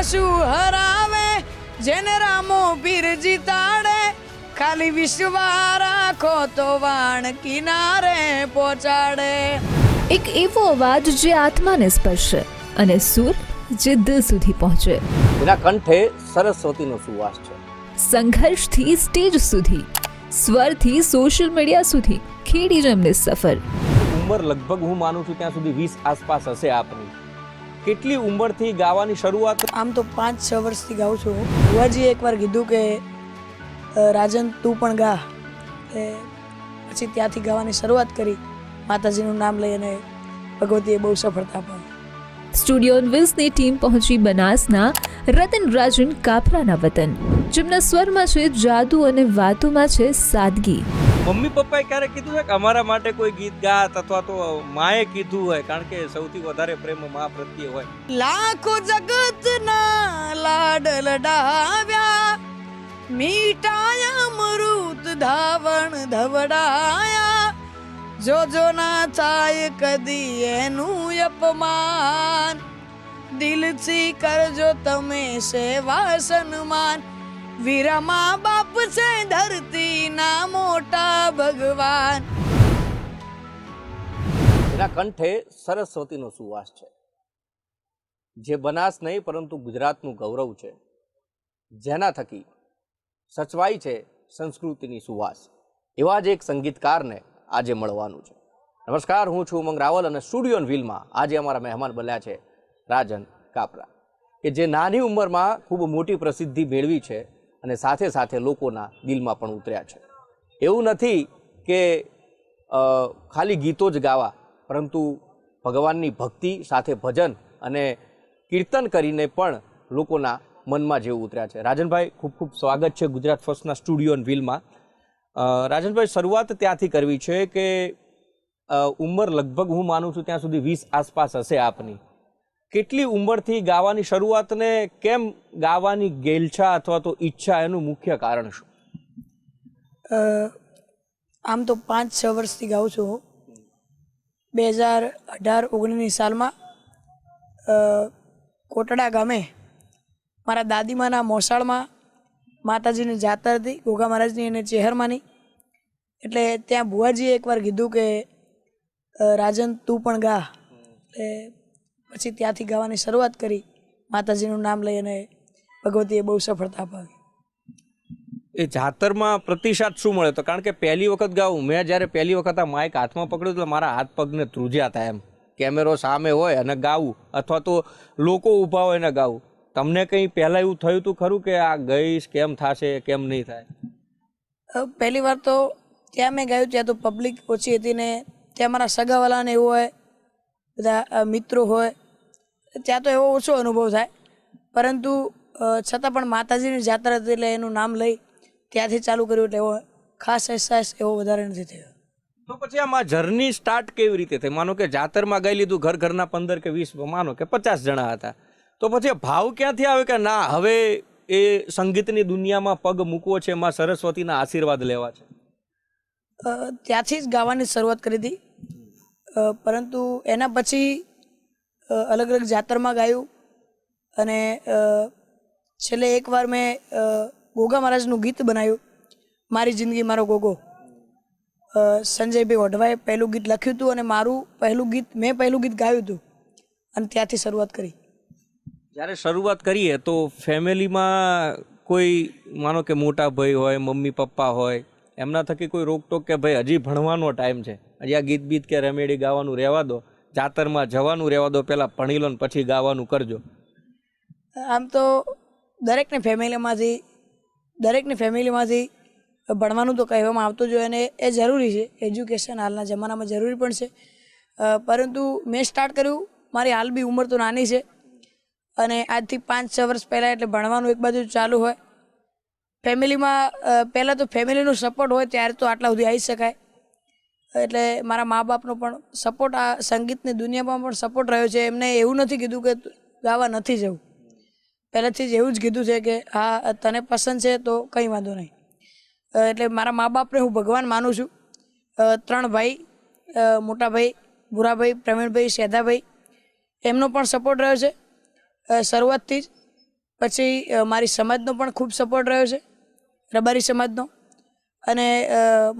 શું હરાવે જેને રામો પીર જીતાડે ખાલી વિશ્વા રાખો તો વાણ કિનારે પહોંચાડે. એક એવો અવાજ જે આત્માને સ્પર્શે અને સુર જે દિલ સુધી પહોંચે. એના કંઠે સરસ્વતીનો સુવાસ છે. સંઘર્ષથી સ્ટેજ સુધી, સ્વરથી સોશિયલ મીડિયા સુધી ખેડી જેમની સફર. ઉંમર લગભગ હું માનું છું ત્યાં સુધી 20 આસપાસ હશે આપની. કેટલી ઉંમરથી ગાવાની શરૂઆત? આમ તો 5-6 વર્ષથી ગાઉં છું. ભુવાજીએ એકવાર કીધું કે રાજન તું પણ ગા. પછી ત્યાંથી ગાવાની શરૂઆત કરી. માતાજીનું નામ લઈ અને ભગવતીએ બહુ સફળતા અપાવી. સ્ટુડિયો ઓનવિલ્સની ટીમ પહોંચી બનાસના રતન રાજન કાપરાના વતન, જેમના સ્વરમાં છે જાદુ અને વાતોમાં છે સાદગી. મમ્મી પપ્પાએ ક્યારેક કીધું છે કે અમારા માટે કોઈ ગીત ગાત, અથવા તો માએ કીધું હોય? કારણ કે સૌથી વધારે પ્રેમ મા પ્રત્યે હોય. લાખો જગતના લાડ લડાવ્યા, મીઠાયા અમૃત ધાવણ ધવડાયા, જો ના થાય કદી એનું અપમાન, દિલથી કરજો તમે સેવા સન્માન, વીરા બાપ છે ધરતીના મોટા ભગવાન. એના કંઠે સરસ્વતીનો સુવાસ છે, જે બનાસ નહીં પરંતુ ગુજરાતનું ગૌરવ છે, જેના થકી સચવાઈ છે સંસ્કૃતિની સુવાસ. એવા જ એક સંગીતકારને આજે મળવાનું છે. નમસ્કાર, હું છું ઉમંગ રાવલ અને સ્ટુડિયો વ્હીલમાં આજે અમારા મહેમાન બન્યા છે રાજન કાપરા, કે જે નાની ઉંમરમાં ખૂબ મોટી પ્રસિદ્ધિ મેળવી છે અને સાથે સાથે લોકોના દિલમાં પણ ઉતર્યા છે. એવું નથી કે ખાલી ગીતો જ ગાવા, પરંતુ ભગવાનની ભક્તિ સાથે ભજન અને કીર્તન કરીને પણ લોકોના મનમાં જેવું ઉતર્યા છે. રાજનભાઈ, ખૂબ ખૂબ સ્વાગત છે ગુજરાત ફર્સ્ટના સ્ટુડિયો વ્હીલમાં. રાજનભાઈ, શરૂઆત ત્યાંથી કરવી છે કે ઉંમર લગભગ હું માનું છું ત્યાં સુધી 20 આસપાસ હશે આપની. કેટલી ઉંમરથી ગાવાની શરૂઆત ને કેમ ગાવાની ગેલછા અથવા તો ઈચ્છા, એનું મુખ્ય કારણ શું? આમ તો 5-6 વર્ષથી ગાઉં છું. 2018-19ની સાલમાં કોટડા ગામે મારા દાદીમાના મોસાળમાં માતાજીની જાતર હતી, ગોગા મહારાજની અને ચેહરમાંની. એટલે ત્યાં ભુવાજીએ એકવાર કીધું કે રાજન તું પણ ગા. પછી ત્યાંથી ગાવાની શરૂઆત કરી. માતાજીનું નામ લઈ અને ભગવતીએ બહુ સફળતા અપાવી. એ જાતરમાં પ્રતિસાદ શું મળે? તો કારણ કે પહેલી વખત ગાવું, મેં જ્યારે પહેલી વખત આ માઇક હાથમાં પકડ્યું તો મારા હાથ પગને ધ્રુજ્યા હતા. એમ કેમેરો સામે હોય અને ગાવું, અથવા તો લોકો ઊભા હોય ને ગાવું. તમને કંઈ પહેલાં એવું થયું હતું ખરું કે આ ગઈશ, કેમ થશે, કેમ નહીં થાય? પહેલી વાર તો ત્યાં મેં ગાયું, ત્યાં તો પબ્લિક ઓછી હતી ને ત્યાં મારા સગાવાલાને એવું હોય, બધા મિત્રો હોય, ત્યાં તો એવો ઓછો અનુભવ થાય. પરંતુ છતાં પણ માતાજીની જાત્રા હતી એટલે એનું નામ લઈ ત્યાંથી ચાલુ કર્યું, એટલે એવો ખાસ અહેસાસ એવો વધારે નથી થયો. તો પછી આમાં જર્ની સ્ટાર્ટ કેવી રીતે થઈ? માનો કે જાતરમાં ગાઈ લીધું, ઘરના 15 કે 20, માનો કે 50 જણા હતા, તો પછી ભાવ ક્યાંથી આવે કે ના હવે એ સંગીતની દુનિયામાં પગ મૂકવો છે, એમાં સરસ્વતીના આશીર્વાદ લેવા છે? ત્યાંથી જ ગાવાની શરૂઆત કરી હતી. પરંતુ એના પછી અલગ અલગ જાતરમાં ગાયું અને છેલ્લે એકવાર મેં ગોગા મહારાજનું ગીત બનાવ્યું, મારી જિંદગી મારો ગોગો. સંજયભાઈ વઢવાએ પહેલું ગીત લખ્યું હતું અને મારું મેં પહેલું ગીત ગાયું હતું અને ત્યાંથી શરૂઆત કરી. જ્યારે શરૂઆત કરીએ તો ફેમિલીમાં કોઈ, માનો કે મોટા ભાઈ હોય, મમ્મી પપ્પા હોય, એમના થકી કોઈ રોકટોક કે ભાઈ હજી ભણવાનો ટાઈમ છે, હજી આ ગીત બીત કે રમેડી ગાવાનું રહેવા દો, જાતરમાં જવાનું રહેવા દો, પહેલાં ભણી લો ને પછી ગાવાનું કરજો? આમ તો દરેકની ફેમિલીમાંથી ભણવાનું તો કહેવામાં આવતું જ હોય અને એ જરૂરી છે. એજ્યુકેશન હાલના જમાનામાં જરૂરી પણ છે. પરંતુ મેં સ્ટાર્ટ કર્યું, મારી હાલ બી ઉંમર તો નાની છે અને આજથી 5-6 વર્ષ પહેલાં, એટલે ભણવાનું એક બાજુ ચાલુ હોય. ફેમિલીમાં પહેલાં તો ફેમિલીનો સપોર્ટ હોય ત્યારે તો આટલા સુધી આવી શકાય. એટલે મારા મા બાપનો પણ સપોર્ટ, આ સંગીતની દુનિયામાં પણ સપોર્ટ રહ્યો છે. એમને એવું નથી કીધું કે ગાવા નથી જવું, પહેલેથી જ એવું જ કીધું છે કે હા તને પસંદ છે તો કંઈ વાંધો નહીં. એટલે મારા મા બાપને હું ભગવાન માનું છું. 3 ભાઈ, મોટા ભાઈ ભૂરાભાઈ, પ્રવીણભાઈ, શેધાભાઈ, એમનો પણ સપોર્ટ રહ્યો છે શરૂઆતથી જ. પછી મારી સમાજનો પણ ખૂબ સપોર્ટ રહ્યો છે, રબારી સમાજનો, અને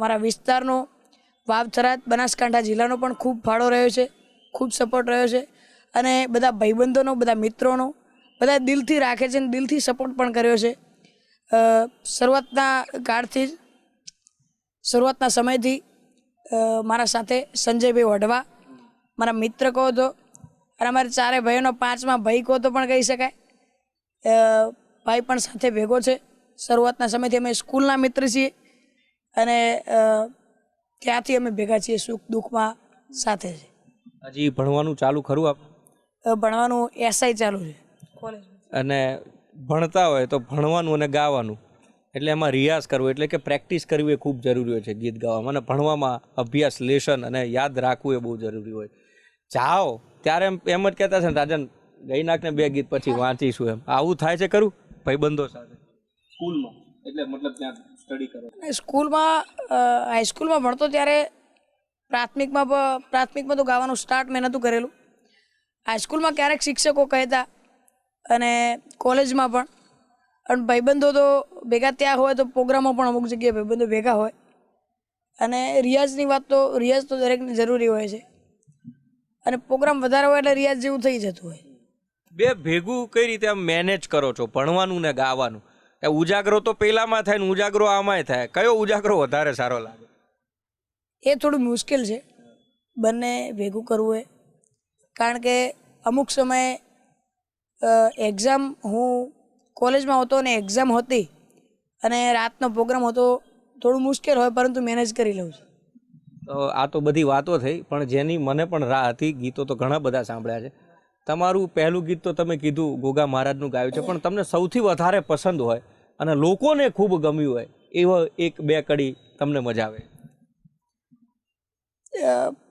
મારા વિસ્તારનો વાવ થરાદ બનાસકાંઠા જિલ્લાનો પણ ખૂબ ફાળો રહ્યો છે, ખૂબ સપોર્ટ રહ્યો છે. અને બધા ભાઈબંધોનો, બધા મિત્રોનો, બધા દિલથી રાખે છે અને દિલથી સપોર્ટ પણ કર્યો છે. શરૂઆતના કાળથી જ, શરૂઆતના સમયથી મારા સાથે સંજયભાઈ વઢવા મારા મિત્ર કહો તો, અને અમારા ચારે ભાઈઓનો પાંચમા ભાઈ કહો તો પણ કહી શકાય. ભાઈ પણ સાથે ભેગો છે. શરૂઆતના સમયથી અમે સ્કૂલના મિત્ર છીએ અને ત્યાંથી અમે ભેગા છીએ, સુખ દુઃખમાં સાથે છે. હજી ભણવાનું ચાલુ ખરું આપ? ભણવાનું એસઆઈ ચાલુ છે કોલેજ. અને ભણતા હોય તો ભણવાનું અને ગાવાનું, એટલે એમાં રિયાઝ કરવો, એટલે કે પ્રેક્ટિસ કરવી એ ખૂબ જરૂરી હોય છે ગીત ગાવામાં. અને ભણવામાં અભ્યાસ, લેશન અને યાદ રાખવું એ બહુ જરૂરી હોય. જાઓ ત્યારે એમ જ કહેતા છે ને, રાજન ગઈ નાખને 2 ગીત પછી વાંચીશું, એમ આવું થાય છે ખરું ભાઈબંધો સાથે સ્કૂલમાં? એટલે મતલબ ત્યાં સ્ટડી કરો? સ્કૂલમાં, હાઈસ્કૂલમાં ભણતો ત્યારે પ્રાથમિકમાં તો ગાવાનું સ્ટાર્ટ મેં નહોતું કરેલું. હાઈસ્કૂલમાં ક્યારેક શિક્ષકો કહેતા અને કોલેજમાં પણ. અને ભાઈબંધો તો ભેગા ત્યાં હોય તો પ્રોગ્રામો પણ અમુક જગ્યાએ ભાઈબંધો ભેગા હોય. અને રિયાઝની વાત તો, રિયાઝ તો દરેકને જરૂરી હોય છે, અને પ્રોગ્રામ વધારે હોય એટલે રિયાઝ જેવું થઈ જતું હોય. બે ભેગું કઈ રીતે આમ મેનેજ કરો છો, ભણવાનું ને ગાવાનું? ઉજાગરો તો પેલામાં થાય ને ઉજાગરો આમાંય થાય, કયો ઉજાગરો વધારે સારો લાગે? એ થોડું મુશ્કેલ છે બંને ભેગું કરવું એ, કારણ કે અમુક સમયે એક્ઝામ, હું કોલેજમાં હતો અને એક્ઝામ હતી અને રાતનો પ્રોગ્રામ હતો, થોડું મુશ્કેલ હોય, પરંતુ મેનેજ કરી લઉં છું. તો આ તો બધી વાતો થઈ, પણ જેની મને પણ રાહ હતી, ગીતો તો ઘણા બધા સાંભળ્યા છે. તમારું પહેલું ગીત તો તમે કીધું ગોગા મહારાજનું ગાયું છે, પણ તમને સૌથી વધારે પસંદ હોય અને લોકોને ખૂબ ગમ્યું હોય એવો 1-2 કડી તમને મજા આવે?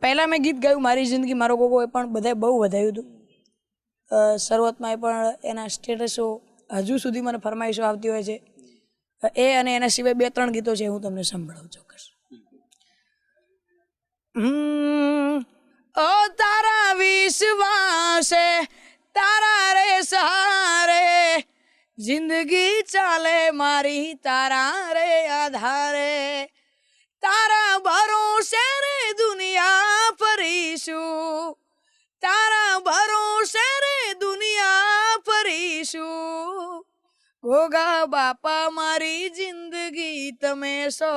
પહેલાં મેં ગીત ગાયું મારી જિંદગી મારો ગોગો, એ પણ બધાએ બહુ વધાવ્યું હતું. શરૂઆતમાં એ પણ એના સ્ટેટસો, હજુ સુધી મને ફરમાઈશો આવતી હોય છે. એ અને એના સિવાય 2-3 ગીતો છે, હું તમને સંભળાવું ચોક્કસ. ઓ તારા વિશ્વાસે, તારા રે સહારે, જિંદગી ચાલે મારી તારા રે આધારે, તારા ભરોસે રે દુનિયા ફરીશું, તારા ભરોસે રે દુનિયા ફરીશું, ગોગા બાપા મારી જિંદગી તમે સો,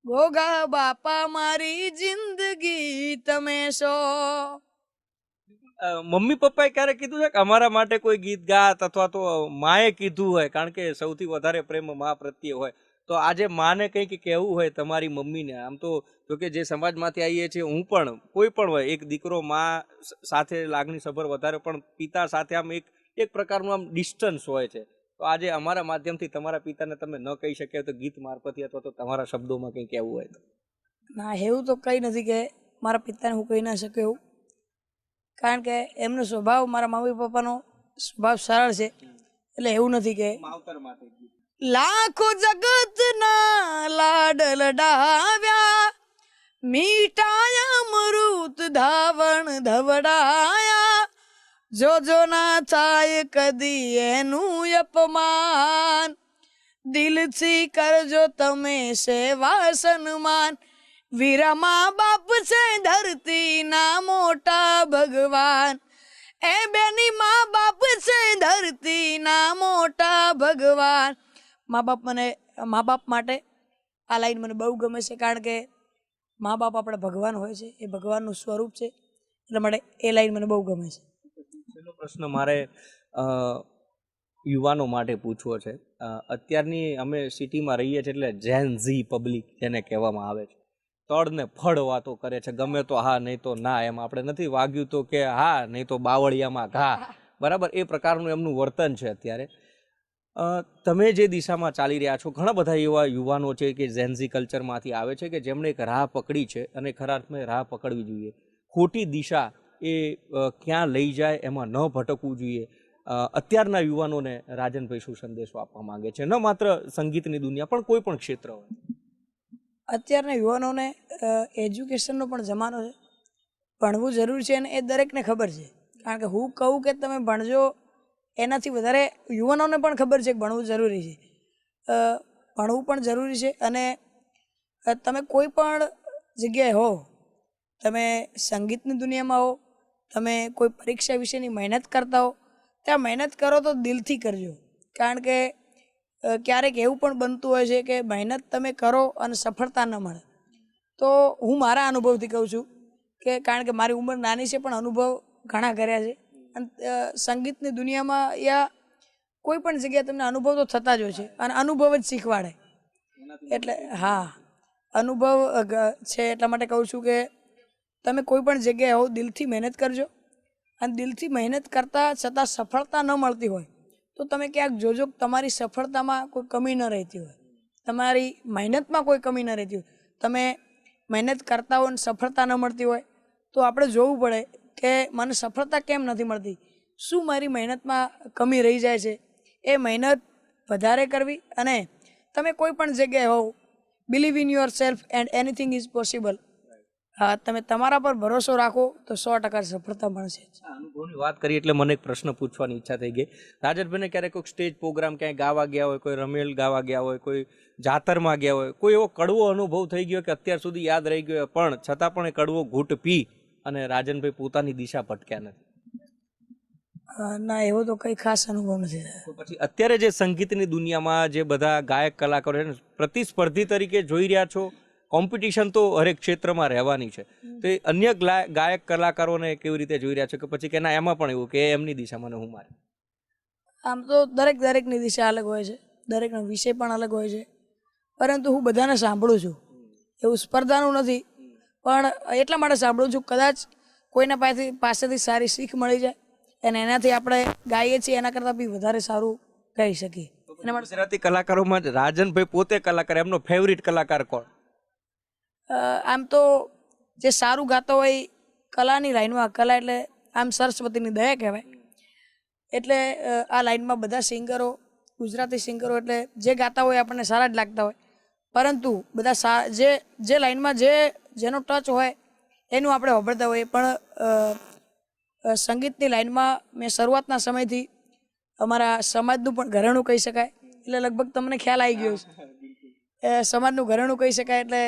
ગોગા બાપા મારી જિંદગી તમે સો. મમ્મી પપ્પાએ ક્યારે કીધું છે કે અમારા માટે કોઈ ગીત ગાત, અથવા તો માએ કીધું હોય? કારણ કે સૌથી વધારે પ્રેમ મા પ્રત્યે હોય, તો આજે માને કંઈક કહેવું હોય તમારી મમ્મીને, આમ તો જોકે જે સમાજમાંથી આવીએ છીએ, હું પણ, કોઈ પણ હોય, એક દીકરો મા સાથે લાગણી સભર વધારે, પણ પિતા સાથે આમ એક પ્રકારનું આમ ડિસ્ટન્સ હોય છે. તો આજે અમારા માધ્યમથી તમારા પિતાને તમે ન કહી શક્યા તો ગીત મારફતથી અથવા તો તમારા શબ્દોમાં કંઈ કહેવું હોય તો? ના, એવું તો કંઈ નથી કે મારા પિતાને હું કહી ના શકું એવું, કારણ કે એમનો સ્વભાવ, મારા મમ્મી પપ્પાનો સ્વભાવ સરળ છે, એટલે એવું નથી કે લાખો જગતના લાડ લડાવ્યા, મીઠાયા અમૃત ધાવણ ધવડાયા, જો ના થાય કદી એનું અપમાન, દિલથી કરજો તમે સેવા સન્માન, વીરા મા બાપ છે ધરતીના મોટા ભગવાન, એ બેની મા બાપ છે ધરતીના મોટા ભગવાન. મા બાપ માટે આ લાઈન મને બહુ ગમે છે, કારણ કે મા બાપ આપણા ભગવાન હોય છે, એ ભગવાનનું સ્વરૂપ છે, એટલા માટે એ લાઈન મને બહુ ગમે છે. પહેલો પ્રશ્ન મારે યુવાનો માટે પૂછવો છે. અત્યારની અમે સિટીમાં રહીએ છીએ, એટલે જેન ઝી પબ્લિક જેને કહેવામાં આવે છે, તળ ને ફળ વાતો કરે છે, ગમે તો હા નહીં તો ના, એમ આપણે નથી વાગ્યું તો કે હા, નહીં તો બાવળિયામાં ઘા, બરાબર? એ પ્રકારનું એમનું વર્તન છે અત્યારે. તમે જે દિશામાં ચાલી રહ્યા છો, ઘણા બધા એવા યુવાનો છે કે ઝેન્ઝી કલ્ચરમાંથી આવે છે, કે જેમણે એક રાહ પકડી છે અને ખરા અર્થમાં રાહ પકડવી જોઈએ. ખોટી દિશા એ ક્યાં લઈ જાય એમાં ન ભટકવું જોઈએ. અત્યારના યુવાનોને રાજનભાઈ શું સંદેશો આપવા માંગે છે, ન માત્ર સંગીતની દુનિયા પણ કોઈ પણ ક્ષેત્ર હોય? અત્યારના યુવાનોને એજ્યુકેશનનો પણ જમાનો છે, ભણવું જરૂર છે, અને એ દરેકને ખબર છે. કારણ કે હું કહું કે તમે ભણજો એનાથી વધારે યુવાનોને પણ ખબર છે કે ભણવું જરૂરી છે. ભણવું પણ જરૂરી છે. અને તમે કોઈ પણ જગ્યાએ હો, તમે સંગીતની દુનિયામાં હો, તમે કોઈ પરીક્ષા વિશેની મહેનત કરતા હો, ત્યાં મહેનત કરો તો દિલથી કરજો. કારણ કે ક્યારેક એવું પણ બનતું હોય છે કે મહેનત તમે કરો અને સફળતા ન મળે. તો હું મારા અનુભવથી કહું છું કે કારણ કે મારી ઉંમર નાની છે પણ અનુભવ ઘણા કર્યા છે. અને સંગીતની દુનિયામાં યા કોઈ પણ જગ્યાએ તમને અનુભવ તો થતા જ હોય છે અને અનુભવ જ શીખવાડે. એટલે હા, અનુભવ છે એટલા માટે કહું છું કે તમે કોઈ પણ જગ્યાએ હો, દિલથી મહેનત કરજો. અને દિલથી મહેનત કરતાં છતાં સફળતા ન મળતી હોય તો તમે ક્યાંક જોજો કે તમારી સફળતામાં કોઈ કમી ન રહેતી હોય, તમારી મહેનતમાં કોઈ કમી ન રહેતી હોય. તમે મહેનત કરતા હોય અને સફળતા ન મળતી હોય તો આપણે જોવું પડે કે મને સફળતા કેમ નથી મળતી, શું મારી મહેનતમાં કમી રહી જાય છે. એ મહેનત વધારે કરવી. અને તમે કોઈ પણ જગ્યાએ હોવ, believe in your self and anything is possible. હા, તમે તમારા પર ભરોસો રાખો તો 100% સફળતા મળશે. અનુભવની વાત કરી એટલે મને એક પ્રશ્ન પૂછવાની ઈચ્છા થઈ ગઈ. રાજનભાઈને ક્યારેક કોઈ સ્ટેજ પ્રોગ્રામ ક્યાંય ગાવા ગયા હોય, કોઈ રમેલ ગાવા ગયા હોય, કોઈ જાતરમાં ગયા હોય, કોઈ એવો કડવો અનુભવ થઈ ગયો કે અત્યાર સુધી યાદ રહી ગયો પણ છતાં પણ એ કડવો ઘૂંટ પી અને રાજનભાઈ પોતાની દિશા ભટક્યા નથી? ના, એવો તો કંઈ ખાસ અનુભવ નથી. પછી અત્યારે જે સંગીતની દુનિયામાં જે બધા ગાયક કલાકારો છે, પ્રતિસ્પર્ધી તરીકે જોઈ રહ્યા છો, કોમ્પિટિશન તો હરેક ક્ષેત્રમાં રહેવાની છે, તો એ અન્ય ગાયક કલાકારોને કેવી રીતે જોઈ રહ્યા છો કે પછી કે ના એમાં પણ એવું કે એમની દિશા મને હું મારે? આમ તો દરેકની દિશા અલગ હોય છે, દરેકનો વિષય પણ અલગ હોય છે. પરંતુ હું બધાને સાંભળું છું, એવું સ્પર્ધાનું નથી. પણ એટલા માટે સાંભળું છું કદાચ કોઈના પાસેથી સારી શીખ મળી જાય અને એનાથી આપણે ગાઈએ છીએ એના કરતાં બી વધારે સારું ગાઈ શકીએ. ગુજરાતી કલાકારોમાં રાજનભાઈ પોતે કલાકાર, એમનો ફેવરિટ કલાકાર કોણ? આમ તો જે સારું ગાતો હોય કલાની લાઈનમાં, કલા એટલે આમ સરસ્વતીની દયા કહેવાય. એટલે આ લાઈનમાં બધા સિંગરો, ગુજરાતી સિંગરો એટલે જે ગાતા હોય આપણને સારા જ લાગતા હોય. પરંતુ બધા જે લાઈનમાં જેનો ટચ હોય એનું આપણે વાપરતા હોઈએ. પણ સંગીતની લાઈનમાં મેં શરૂઆતના સમયથી અમારા સમાજનું પણ ઘરેણું કહી શકાય. એટલે લગભગ તમને ખ્યાલ આવી ગયો છે. સમાજનું ઘરેણું કહી શકાય. એટલે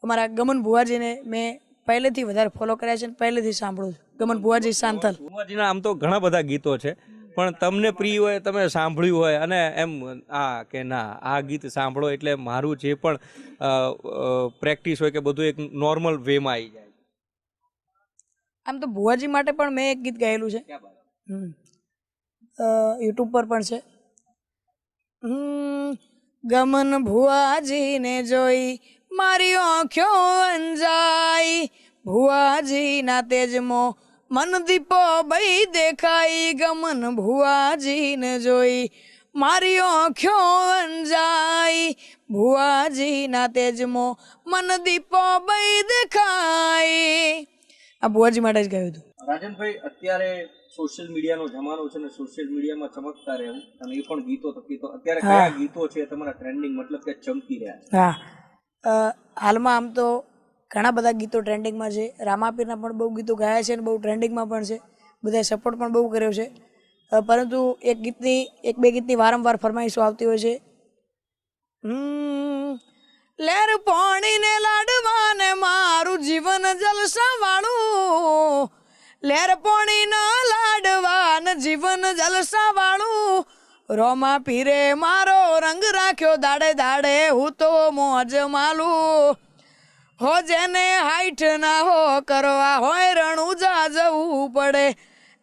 અમારા ગમન ભુવાજીને મેં પહેલેથી વધારે ફોલો કર્યા છે અને પહેલેથી સાંભળું છું. ગમન ભુવાજી સાંથલ. ભુવાજીના આમ તો ઘણા બધા ગીતો છે, પણ તમને પ્રિય હોય, તમે સાંભળ્યું હોય અને એમ કે ના આ ગીત સાંભળો એટલે મારું જે પણ પ્રેક્ટિસ હોય કે બધું એક નોર્મલ વેમાં આવી જાય? આમ તો ભુવાજી માટે પણ મેં એક ગીત ગાયેલું છે, યુટ્યુબ પર પણ છે. ગમન ભુવાજીને જોઈ મારી આંખો અંજાઈ, ભુવાજીના તેજમાં મન દીપો બઈ દેખાઈ. ગમન ભુવાજીને જોઈ મારી આંખો અંજાઈ, ભુવાજીના તેજમાં મન દીપો બઈ દેખાઈ. આ ભુવાજી માટે જ ગાયું હતું. રાજનભાઈ, અત્યારે સોશિયલ મીડિયાનો જમાનો છે ને સોશિયલ મીડિયામાં ચમકતા રહેવું અને એ પણ ગીતો થકી, તો અત્યારે કયા ગીતો છે તમારા ટ્રેન્ડિંગ, મતલબ કે ચમકી રહ્યા? હાલમાં આમ તો ઘણા બધા ગીતો ટ્રેન્ડિંગમાં છે. રામાપીરના પણ બહુ ગીતો ગાયા છે અને બહુ ટ્રેન્ડિંગમાં પણ છે. બધાએ સપોર્ટ પણ બહુ કર્યો છે. પરંતુ એક બે ગીતની વારંવાર ફરમાઈશો આવતી હોય છે. લેર પાણીને લાડવાને મારું જીવન જલસા વાળું, લેર પાણીના લાડવાને જીવન જલસા વાળું. રોમા પીરે મારો રંગ રાખ્યો દાડે દાડે હું તો મોજ માલું. હો જેને હાઈઠ ના હો કરવા હોય રણુજા જવું પડે,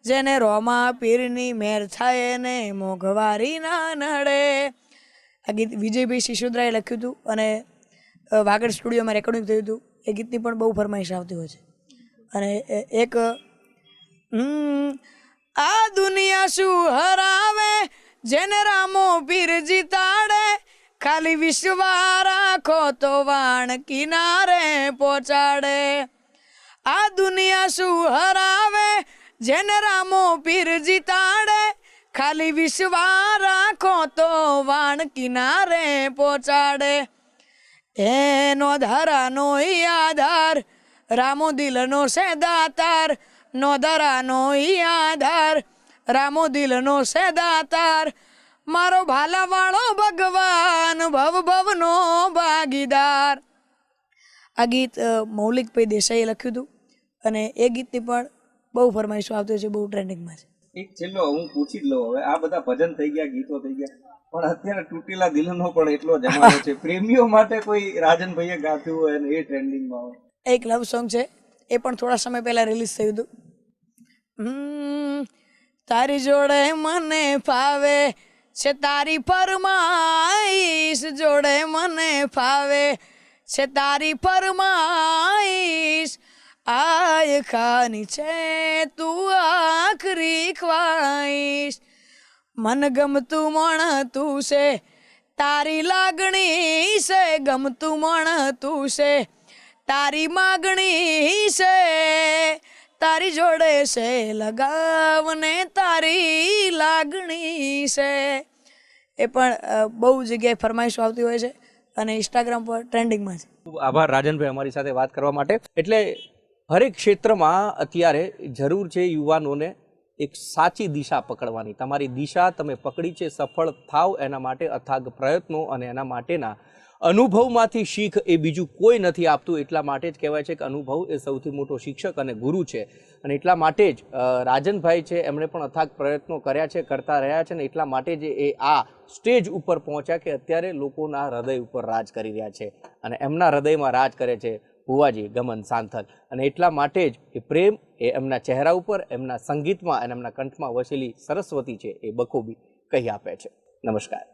જેને રોમા પીરની મેર થાય ને મોંઘવારી ના નડે. આ ગીત વિજયભાઈ શિશોદરાએ લખ્યું હતું અને વાગડ સ્ટુડિયોમાં રેકોર્ડિંગ થયું હતું. એ ગીતની પણ બહુ ફરમાઈશ આવતી હોય છે. અને એક આ દુનિયા શું હરાવે જેને રામો પીર જીતાડે, ખાલી વિશ્વા રાખો તો વાણ કિનારે પહોંચાડે. આ દુનિયા શું હરાવે જેને રામો પીર જીતાડે, ખાલી વિશ્વા રાખો તો વાણ કિનારે પહોંચાડે. એનો ધરાનો આધાર રામો દિલનો છે દાતાર, નો ધરાનો આધાર રામો દિલનો છે દાતાર, મારો ભાલાવાળો ભગવાન, ભવ ભવનો ભાગીદાર. આ ગીત મૌલિકભાઈ દેસાઈએ લખ્યું હતું અને એ ગીતની પણ બહુ ફરમાઈશો આવતી હોય છે, બહુ ટ્રેન્ડિંગમાં છે. એક છેલ્લો હું પૂછી જ લઉં, હવે આ બધા ભજન થઈ ગયા, ગીતો થઈ ગયા, પણ અત્યારે તૂટેલા દિલનો પણ એટલો જમાનો છે. પ્રેમીઓ માટે કોઈ રાજનભાઈએ ગાતું હોય અને એ ટ્રેન્ડિંગમાં હોય? એક લવ સોંગ છે, એ પણ થોડા સમય પહેલા રિલીઝ થયું હતું. તારી જોડે મને ફાવે છે તારી ફરમાઈશ, જોડે મને ફાવે છે તારી ફરમાઈશ, આય ખાની છે તું આખરી ખ્વાઈશ, મન ગમતું મળતું છે તારી લાગણી છે, ગમતું મળતું છે તારી માગણી છે, તારી જોડે છે લગાવને તારી લાગણી છે. એ પણ બહુ જગ્યાએ ફરમાઈશો આવતી હોય છે અને ઇન્સ્ટાગ્રામ પર ટ્રેન્ડિંગમાં છે. ખૂબ આભાર રાજનભાઈ અમારી સાથે વાત કરવા માટે. એટલે હરેક ક્ષેત્રમાં અત્યારે જરૂર છે યુવાનોને એક સાચી દિશા પકડવાની. તમારી દિશા તમે પકડી છે, સફળ થાવ એના માટે અથાગ પ્રયત્નો અને એના માટેના અનુભવમાંથી શીખ એ બીજું કોઈ નથી આપતું. એટલા માટે જ કહેવાય છે કે અનુભવ એ સૌથી મોટો શિક્ષક અને ગુરુ છે. અને એટલા માટે જ રાજનભાઈ છે એમણે પણ અથાગ પ્રયત્નો કર્યા છે, કરતા રહ્યા છે, અને એટલા માટે જ એ આ સ્ટેજ ઉપર પહોંચ્યા કે અત્યારે લોકોના હૃદય ઉપર રાજ કરી રહ્યા છે. અને એમના હૃદયમાં રાજ કરે છે ભુવાજી ગમન સાંથલ. અને એટલા માટે જ એ પ્રેમ એ એમના ચહેરા ઉપર, એમના સંગીતમાં અને એમના કંઠમાં વસેલી સરસ્વતી છે એ બખૂબી કહી આપે છે. નમસ્કાર.